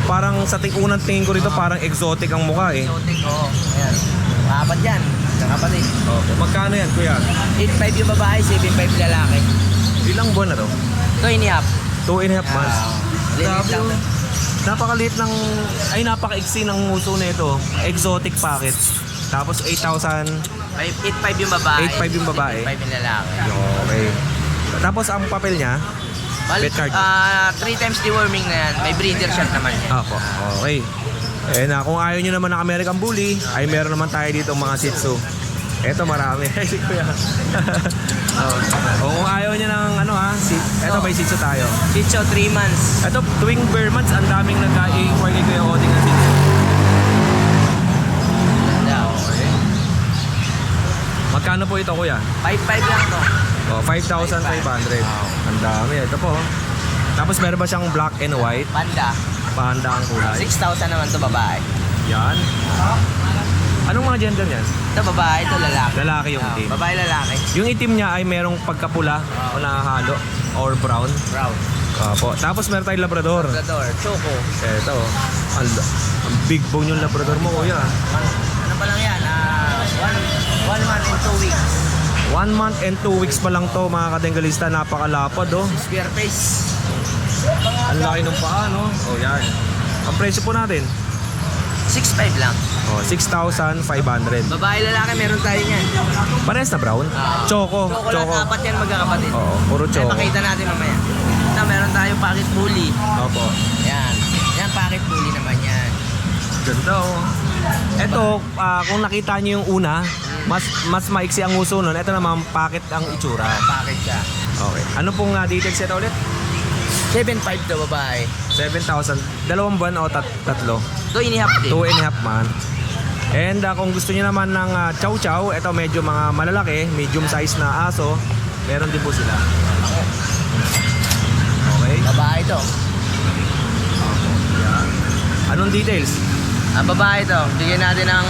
S1: parang sa unang tingin ko rito, parang exotic ang mukha eh.
S2: Exotic, oo. Ayan. Apat yan. Kapatid.
S1: Okay, magkano yan, Kuya?
S2: 8.5 yung babae, 7.5 lalaki.
S1: Ilang buwan na to?
S2: 2.5.
S1: 2.5 months.
S2: Lilit lang.
S1: Napakaliit ng, napaka-iksi ng muso na ito. Exotic packet. Tapos 8,000.
S2: 8.5 yung babae.
S1: 8.5 yung babae.
S2: 8.5 yung lalaki.
S1: Okay. Tapos ang papel niya,
S2: Balik,
S1: pet card.
S2: 3 times deworming na yan. May breeder shot naman yan.
S1: Opo. Okay. Eh na, kung ayaw nyo naman ng American Bully, ay meron naman tayo dito mga Shih Tzu. Eto marami. Ay, si Kuya. O kung ayaw nyo ng ano ha, eto may Shih Tzu tayo.
S2: Shih Tzu, 3 months.
S1: Eto, tuwing bare months, ang daming nag-i-inquire kay Kuya Oding ng Shih Tzu. Okay. Magkano po ito, Kuya?
S2: 5.5 lang to.
S1: Oh, 5,500. Ang dami. Ito po. Tapos meron ba siyang black and white?
S2: Panda.
S1: Pahanda ang kulay.
S2: 6,000 naman to babae.
S1: Yan. Anong mga gender niyan?
S2: Ito babae, ito lalaki.
S1: Lalaki yung itim.
S2: Babae, lalaki.
S1: Yung itim niya ay merong pagkapula o nakahalo or brown.
S2: Brown.
S1: Opo. Tapos meron tayong Labrador.
S2: Labrador. Choco.
S1: Ito. Ang big bone yung Labrador mo, Kuya.
S2: Ano pa lang yan? 1 month and 2 weeks.
S1: 1 month and 2 weeks pa lang to, mga kadenggalista. Napakalapad, oh.
S2: Spear face.
S1: Ang laki ng paa, no? Oh, yan. Ang presyo po natin?
S2: 6.5 lang.
S1: Oh, 6,500.
S2: Babae, lalaki, meron tayo niyan.
S1: Parehas na brown? Choco.
S2: Choco lang, apat yan magkakapatid.
S1: Oo, puro
S2: Ay,
S1: choco.
S2: makita natin mamaya. Ito, meron tayong pocket bully.
S1: Opo.
S2: Yan. Yan, pocket bully naman yan.
S1: Ganda, oh. Ito, kung nakita niyo yung una, mas maiksi ang uso nun. Ito naman, packet ang itsura.
S2: Pocket siya.
S1: Okay. Ano pong details ito ulit?
S2: 7.5 to babae.
S1: 7,000. 2 buwan o tatlo?
S2: 2.5 din.
S1: 2.5 months. And kung gusto niyo naman ng chow chow, ito medyo mga malalaki, medium size na aso, meron din po sila. Okay.
S2: Babae to.
S1: Anong details?
S2: Ang babae to, bigyan natin ng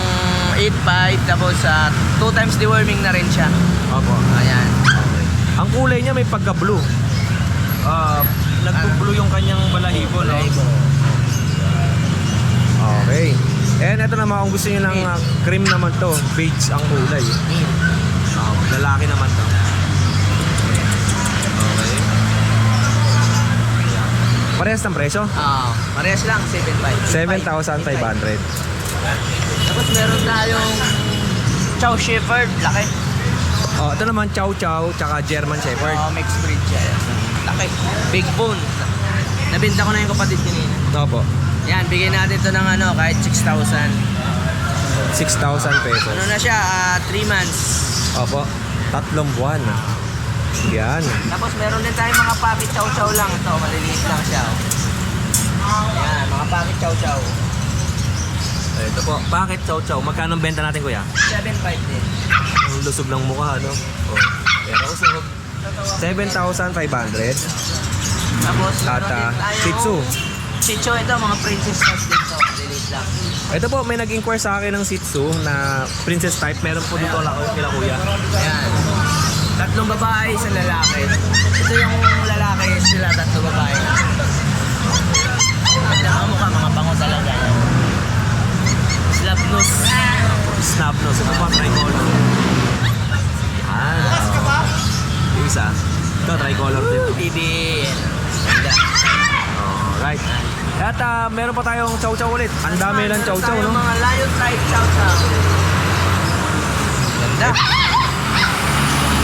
S2: 8.5 tapos 2 times deworming na rin siya.
S1: Opo.
S2: Ayan.
S1: Ang kulay niya may pagka-blue. Nagpo-blue yung kanyang balahibo, no? Okay. And ito naman, kung gusto niyo ng cream naman to, beige ang kulay. Lalaki naman to. Okay. Parehas ng presyo?
S2: Parehas lang, 7.5.
S1: 7,500.
S2: Tapos meron tayong Chow Shepherd, laki.
S1: Oh, ito naman Chow Chow tsaka German Shepherd.
S2: Mixed breed siya. Laki. Big bone. Nabenta ko na yung kapatid kanina.
S1: Opo.
S2: Yan, bigyan natin to ng kahit 6,000.
S1: 6,000 pesos.
S2: Ano na siya, 3 months.
S1: Opo. 3 buwan. Yan.
S2: Tapos meron din tayong mga pocket chow-chow lang. Ito, maliliit lang siya. Yan, mga pocket chow-chow.
S1: Ito po. Bakit Chow Chow? Magkano ang benta natin, Kuya?
S2: 7.5 din.
S1: Ang lusog ng mukha, no? Oh. Pero usog. 7,500.
S2: Tapos
S1: At
S2: meron din tayong
S1: Shih Tzu.
S2: Shih Tzu, ito, mga princess type din to. Maliliit lang.
S1: Ito po, may nag-inquire sa akin ng Shih Tzu na princess type. Meron po dito kila Kuya.
S2: Ayan. 3 babae, 1 lalaki. Ito yung lalaki, sila 3 babae. Ganda mga mukha, mga bango talaga. Slap nose.
S1: Snap nose. Ito pa, tricolor. Yan. Yung isa. Ito, tricolor din.
S2: Bibi. Ganda.
S1: Alright. At meron pa tayong Chow Chow ulit. Ang dami lang Chow Chow, no?
S2: Mga lion type chow-chow. Ganda.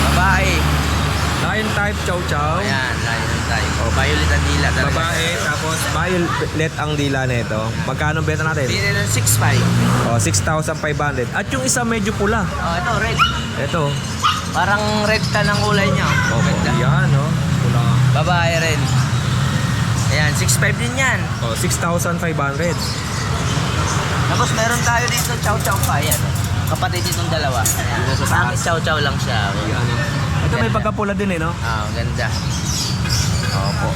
S2: Babae.
S1: Lion type Chow Chow.
S2: Ayan, lion type. Violet ang dila talaga.
S1: Babae, tapos violet ang dila nito. Magkano ang benta natin?
S2: Bili ng 6.5.
S1: Oh, 6,500. At yung isa medyo pula.
S2: Ito, red.
S1: Ito.
S2: Parang red ka ng kulay niya.
S1: Oh,
S2: Ganda.
S1: yan, no? Pula.
S2: Babae rin. Ayan, 6.5 din yan.
S1: Oh, 6,500.
S2: Tapos meron tayo dito, chow-chow pa. Ayan. Kapatid itong dalawa. Ayan.
S1: Dito sa
S2: Bakit
S1: taas.
S2: chow-chow lang siya?
S1: Yan. Ito may pagkapula din, eh, no?
S2: Ganda.
S1: Opo.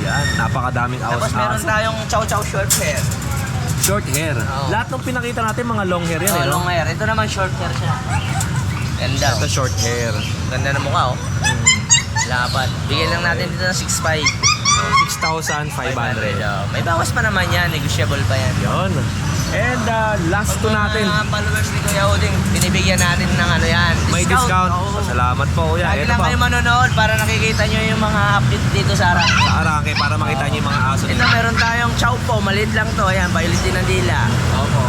S1: Yan, napakadaming awas.
S2: Tapos meron tayong chow-chow short hair.
S1: Short hair.
S2: Oo.
S1: Lahat ng pinakita natin mga long hair yan, eh, no?
S2: Long hair. Ito naman short hair siya. Ganda.
S1: Ito short hair.
S2: Ganda ng mukha, oh. Lapat. Bigyan lang natin dito ng 6.5.
S1: 6,500.
S2: May bawas pa naman yan. Negotiable pa yan.
S1: Yun. And last to natin.
S2: Mga followers ni Kuya Oding, binibigyan natin ng yan.
S1: May discount.
S2: Oo.
S1: Salamat po, Kuya.
S2: Lagi
S1: Ito
S2: lang
S1: pa.
S2: kayo manonood para nakikita nyo yung mga update dito sa Arang.
S1: Sa Arangke para makita niyo yung mga aso
S2: Ito
S1: nila.
S2: meron tayong chow po, maliit lang to. Ayan, violet din ang dila.
S1: Opo.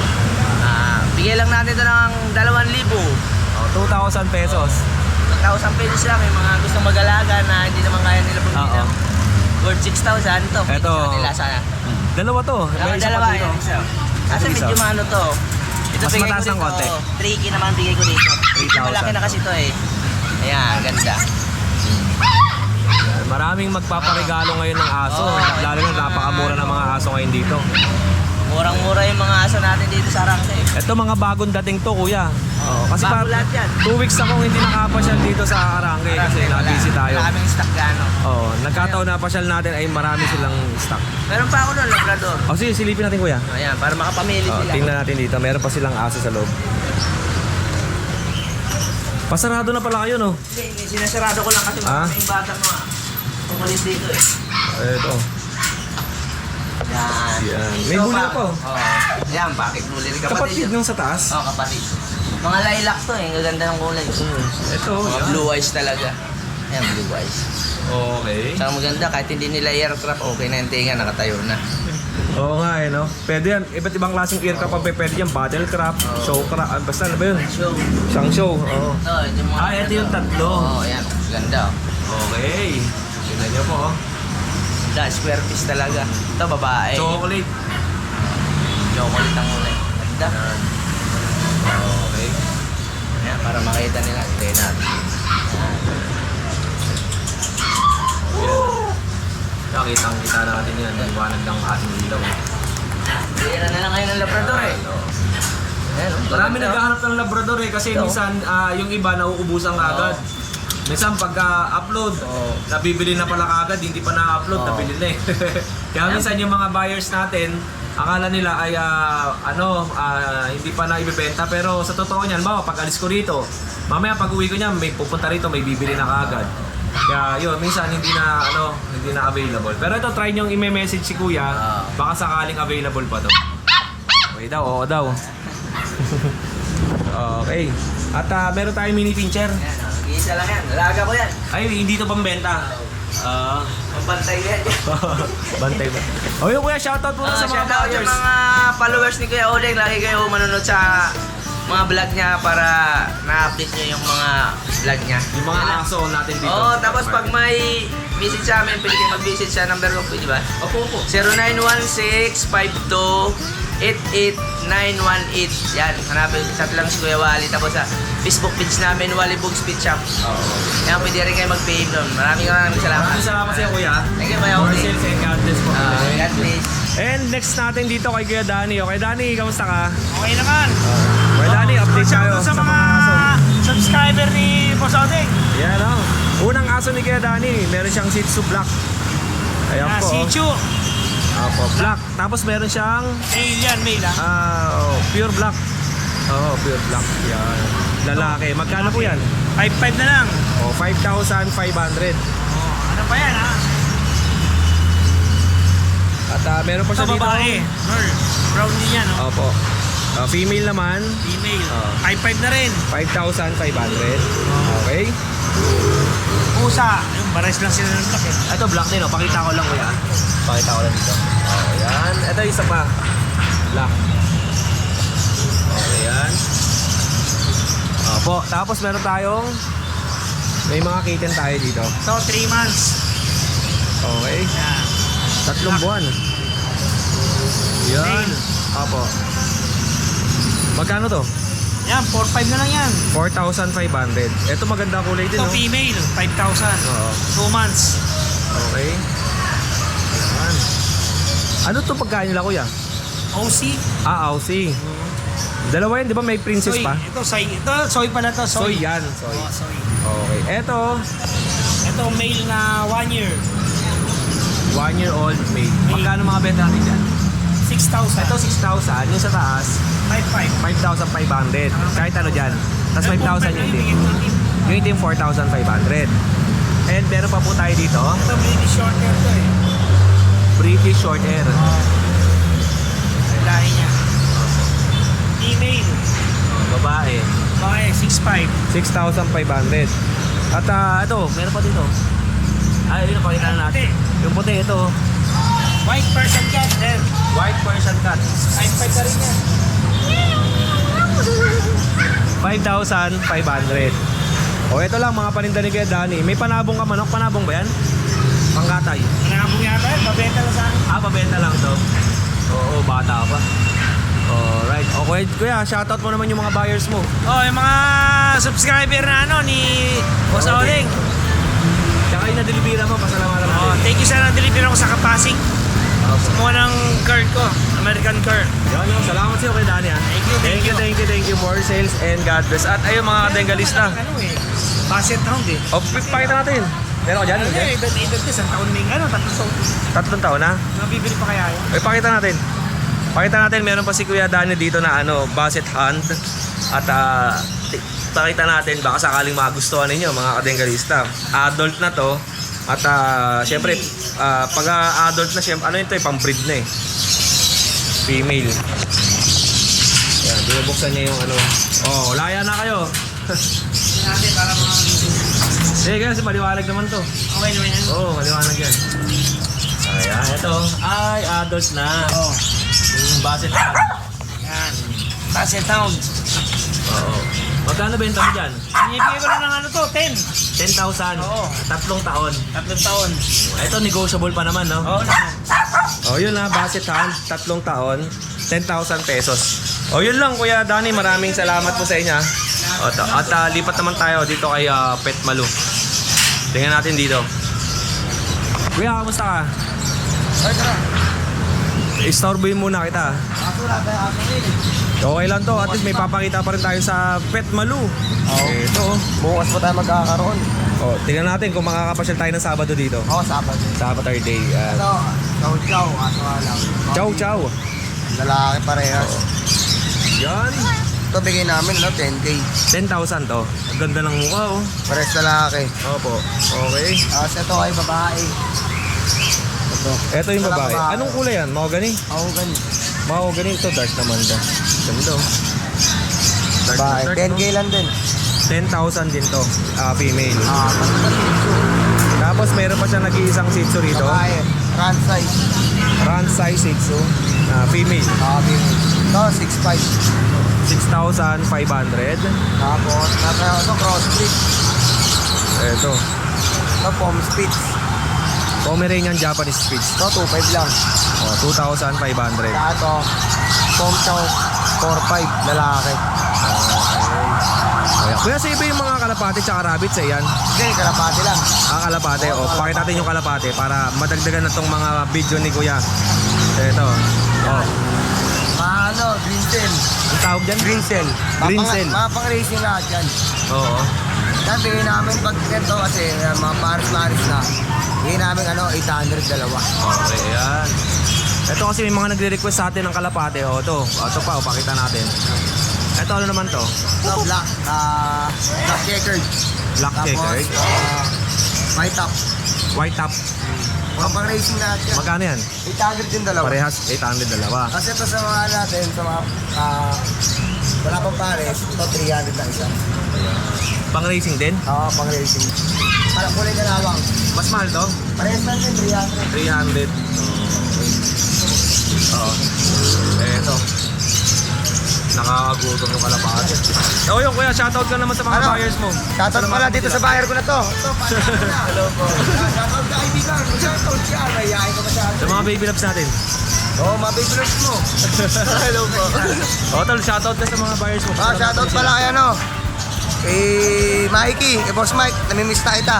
S2: Bigay lang natin ito ng 2,000.
S1: Oh, 2,000 pesos.
S2: 1,000 pesos lang. Yung mga gusto mag-alaga na hindi naman kaya nila bumili
S1: Oo.
S2: ng worth 6,000 to. Pwede
S1: Eto.
S2: sa kanila sana.
S1: Dalawa to. May isa
S2: Dalawa
S1: pa dito.
S2: yan. Isa. Kasi
S1: Isa.
S2: medyo maano to. Ito
S1: Mas
S2: bigay
S1: mataas
S2: ko
S1: ng
S2: dito.
S1: konti.
S2: 3K naman bigay ko dito.
S1: 3,000.
S2: Malaki na kasi to eh. Ayan, ganda.
S1: Maraming magpaparegalo ngayon ng aso.
S2: Oo.
S1: Lalo na napakamura ng mga aso ngayon dito.
S2: Murang-mura yung mga aso natin dito sa Arangke.
S1: Ito mga bagong dating to, kuya. Oo, kasi
S2: Bago lahat yan.
S1: 2 weeks akong hindi nakapasyal dito sa Arangke kasi na-busy tayo.
S2: Wala kaming stock gano.
S1: Oo, nagkataon na pasyal natin ay marami silang stock.
S2: Meron pa ako doon, Labrador.
S1: O sige, silipin natin kuya.
S2: Ayan, para makapamili
S1: Oh,
S2: sila.
S1: tingnan natin dito. Meron pa silang aso sa loob. Pasarado na pala kayo, no?
S2: Hindi, sinasarado ko lang kasi
S1: Ah?
S2: maraming batang mga pumalis dito eh.
S1: Ito.
S2: Yan.
S1: Yan. May bully ako.
S2: Oo. Yan, bakit bully rin kapatid.
S1: Kapatid
S2: yun.
S1: nung sa taas.
S2: Oo, kapatid. Mga lilac to eh, ang gaganda ng kulay.
S1: Ito.
S2: Mga
S1: yan.
S2: blue eyes talaga. Ayan, blue eyes.
S1: Okay.
S2: Tsaka maganda, kahit hindi nila aircraft, okay na yung tinga, nakatayo na.
S1: Oo nga eh, no? Pwede yan. Iba't ibang klaseng aircraft ang pwede yan. Battlecraft, showcraft, basta ano ba yun?
S2: Show.
S1: Siyang show. Oo.
S2: Ito, yung mga...
S1: Ito yung tatlo.
S2: Oo, ayan, ganda.
S1: Okay. Tingnan nyo po, oh.
S2: Ganda, square piece talaga. Ito, babae.
S1: Chocolate.
S2: Chocolate ang kulay. Ganda.
S1: Okay.
S2: Ayan, para makita nila. Hindi natin.
S1: Nakitang-kita natin yan. Liwanag ng ating ilaw.
S2: Bira na lang ngayon ng Labrador eh. Ayan, oh,
S1: Marami
S2: ganda.
S1: naghahanap ng Labrador eh kasi
S2: Ito.
S1: minsan yung iba nauubusan agad. Minsan pagka-upload,
S2: Oo.
S1: nabibili na pala kagad, hindi pa na-upload,
S2: Oo.
S1: nabili na eh. Kaya minsan yung mga buyers natin, akala nila ay hindi pa na ibebenta pero sa totoo niyan, pag alis ko rito, mamaya pag uwi ko niyan, may pupunta rito, may bibili na kagad. Kaya yun, minsan hindi na available. Pero ito, try nyo i-message si kuya, baka sakaling available pa to. Okay daw, oo daw. Okay. At meron tayong mini pincher.
S2: Ayan, oh, nag-iisa lang yan. Alaga ko yan.
S1: Ay, hindi to pambenta.
S2: Mabantay yan.
S1: Bantay ba? O yun kuya, shoutout muna sa mga
S2: Shout out sa
S1: buyers.
S2: mga followers ni Kuya Odeng. Lagi kayo manunod sa mga vlog niya para na-update niyo yung mga vlog niya.
S1: Yung mga aso natin dito.
S2: Oo, tapos pag may visit sa amin, pwede kayo mag-visit sa number ko, pwede ba?
S1: Opo, opo.
S2: 0916-52-88918. Yan, hanapin, chat lang si Kuya Wally. Tapos sa Facebook page namin, Wally Books Pet Shop. Yan, pwede rin kayo mag-PM doon. Maraming salamat.
S1: Maraming salamat sa iyo kuya.
S2: Thank you, Kuya
S1: For
S2: Odeng.
S1: sales and God bless po.
S2: God bless.
S1: And next natin dito kay Kuya Danny. Okay, Danny, kamusta ka?
S3: Okay naman.
S1: Kuya Danny, update tayo
S3: Sa mga
S1: aso.
S3: subscriber ni Boss Odeng.
S1: Yan o. Unang aso ni Kuya Danny, meron siyang Shih Tzu Black. Ayan po.
S3: Si Chu.
S1: Opo, black. Tapos meron siyang
S3: Male yan, male ah.
S1: pure black. Oo, pure black. Yan. Lalaki. Magkano po yan?
S3: 5.5 na lang.
S1: O, 5,500.
S3: Ano pa yan ah?
S1: At meron pa
S3: Ito
S1: siya dito.
S3: babae. Girl. Brown din yan oh.
S1: Opo. Female naman,
S3: Female.
S1: Oo.
S3: 5.5 na rin.
S1: 5,500. Okay.
S3: Pusa. Yung bares lang sila ng laki.
S1: Ito black din, oh. Pakita ko lang kuya. Pakita ko lang dito. Oh, yan. Ito isa pa. Black. Okay, yan. Opo. Tapos meron tayong may mga kitten tayo dito.
S3: So 3 months.
S1: Okay.
S3: Yan.
S1: 3 buwan. Yan. Opo. Magkano to?
S3: Yan, 4.5 na lang yan.
S1: 4,500. Ito maganda kulay din,
S3: Ito
S1: no?
S3: female, 5,000.
S1: Oo.
S3: 2 months.
S1: Okay. Yan. Ano to pagkain nila, kuya?
S3: OC.
S1: Aussie. Dalawa yan, di ba? May princess
S3: Soy.
S1: pa?
S3: Ito soy pala to.
S1: Soy yan. Soy.
S3: Oh, soy.
S1: Okay. Ito,
S3: Ito male na 1 year.
S1: 1-year-old male. Magkano mga benta natin dyan?
S3: 6,000.
S1: Ito 6,000. Yung sa taas,
S3: 5.5.
S1: 5,500. Kahit ano dyan. Tapos 5,000 yung itim. Yung itim 4,500. And meron pa po tayo dito.
S3: Ito British short hair to eh.
S1: British short hair.
S3: Lahi niya. Female.
S1: Babae.
S3: Babae, 6'5".
S1: 6,500. At ito, meron pa dito. Ay, yun, pakita na natin. Yung puti, ito.
S3: White Persian cat, then.
S1: White Persian cat.
S3: 5'5 na rin yan.
S1: 5,500. O ito lang mga paninda ni Kuya Danny. May panabong ka manok? Panabong ba yan? Panggatay.
S3: Nanabong yata yun, mabenta lang sa akin.
S1: Pabenta lang to. Oo, bata pa. Alright. O Kuya, shoutout mo naman yung mga buyers mo.
S3: Oh, yung mga subscriber na ano ni Boss Oling.
S1: Tsaka yung na-delivera mo, pasalamatan natin.
S3: Oh, thank you sa na-deliver ako sa Kapasig. Kumuha ng card ko, American card.
S1: Yun. Salamat sa'yo kay Danny ha. Thank you. More sales and God bless. At ayun mga kadengalista.
S3: Ano eh, Basset Hound eh.
S1: O, pakita natin. Meron ko dyan?
S3: Ano eh, edad ko, isang taon may ano, 3 taon.
S1: 3 taon na?
S3: Nabibili pa kaya yun?
S1: Pakita natin. Meron pa si Kuya Danny dito na Basset Hunt. At pakita natin, baka sakaling magustuhan ninyo mga kadengalista. Adult na to. At syempre, pag adult na syempre, ano yun to eh, pang-breed na eh. Female. Yan, binubuksan niya yung Oh, laya na kayo.
S3: Hindi natin para mga...
S1: Sige kasi maliwanag naman to.
S3: Okay naman yan.
S1: Oo, maliwanag yan. Ayan, ito. Ay, adult na.
S3: Oh,
S1: Yung Basset Hunt.
S3: yan. Basset Hound.
S1: Oo. Magkano benta mo dyan?
S3: Binibigay ko lang ng ano to, 10.
S1: 10,000.
S3: Oo.
S1: 3 taon.
S3: 3 taon.
S1: Ito, negotiable pa naman, no?
S3: Oo naman.
S1: Oh, yun na, Basset Hunt, 3 taon, 10,000 pesos. Oh, yun lang, Kuya Danny, maraming salamat po sa inyo. At lipat naman tayo dito kay Pet Malu. Tingnan natin dito. Kuya, kamusta ka?
S4: Ay, tara.
S1: Istorboyin muna kita.
S4: Aso na tayo, aso rin.
S1: Okay lang to, at least may papakita pa rin tayo sa Pet Malu. Ito.
S4: Bukas pa tayo magkakaroon.
S1: Oh, tingnan natin kung makakapasyal tayo ng Sabado dito.
S4: Oo, sapat.
S1: Saturday.
S4: Ito, chow-chow, aso nga lang.
S1: Ciao, ciao.
S4: Lalaki parehas.
S1: Yan.
S4: Ito bigay namin, 10K.
S1: 10,000 to. Ang ganda ng mukha, oh.
S4: Parehas lalaki.
S1: Opo. Okay.
S4: Tapos ito ay babae. Ito.
S1: Ito yung babae. Anong kulay yan? Mahogany?
S4: Ako ganyan.
S1: Mahogany ito. Dark naman ito. Ganda, oh. Dark na
S4: Babae.
S1: dark,
S4: 10K
S1: no?
S4: lang din.
S1: 10,000 din to. Female.
S4: Pagkakasitso.
S1: Tapos meron pa siya nag-iisang Shih Tzu rito.
S4: Babae. Run size.
S1: Run size Shih Tzu. Female.
S4: Baby. Ito, 6'5".
S1: 6,500.
S4: Tapos, ito, crossbreed.
S1: Ito.
S4: Ito, Pom Spitz.
S1: Pomeranian Japanese Spitz.
S4: Ito, 2'5 lang.
S1: 2,500.
S4: Saka ito, Pom Chow, 4'5", lalaki.
S1: Okay. Kuya, sa iba yung mga kalapate tsaka rabbits eh yan.
S4: Hindi, kalapati lang.
S1: Kalapate. O, pakita natin yung kalapate para madagdagan na tong mga video ni Kuya. Ito. Oh.
S4: Ano, green cell.
S1: Ang tawag dyan?
S4: Green cell.
S1: Green cell.
S4: Mga pang-racing lahat yan.
S1: Oo.
S4: Yan, bigay namin pag ito kasi mga pares-pares na. Bigay namin 800 dalawa.
S1: Okay, yan. Ito kasi may mga nagre-request sa atin ng kalapate. O, ito. Ito pa, pakita natin. Ito, ano naman to?
S4: Ito, black checkered.
S1: Black checkered.
S4: Tapos, white top.
S1: White top.
S4: Mga pang-racing lahat yan.
S1: Magkano yan?
S4: 800 din dalawa.
S1: Parehas, 800 dalawa.
S4: Kasi ito sa mga natin, sa mga wala pang pares, ito 300 na isa.
S1: Pang racing din?
S4: Oo, pang-racing. Parang kulay kalawang.
S1: Mas mahal to?
S4: Parehas lang din, 300.
S1: 300. Oo. Eto. Nakakagutom yung kalapate. O yun, Kuya, shoutout ka naman sa mga buyers mo.
S4: Shoutout pala dito sa buyer ko na to. Ito, hello po. Shoutout ka kaibigan. Shoutout siya. Mayayain ka masyado.
S1: Sa mga baby loves natin.
S4: Oo, mga baby loves mo. Hello po.
S1: O, tol, shoutout ka sa mga buyers mo.
S4: Shoutout pala kay Mikey, kay Boss Mike. Namimiss na kita.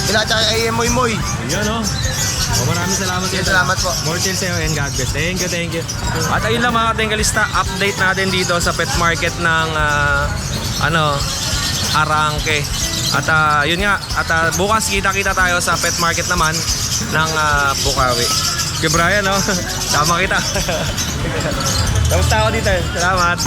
S4: Kila tsaka kay Moy Moy.
S1: Yun, o. O, maraming salamat sa'yo.
S4: Salamat po.
S1: More sales sa'yo and God bless. Thank you. At ayun lang mga katinggalista, update natin dito sa pet market ng Arangke. At yun nga, at bukas kita-kita tayo sa pet market naman ng Bukawi. Kay Brian, no? Tama kita. Kamusta ako dito? Salamat.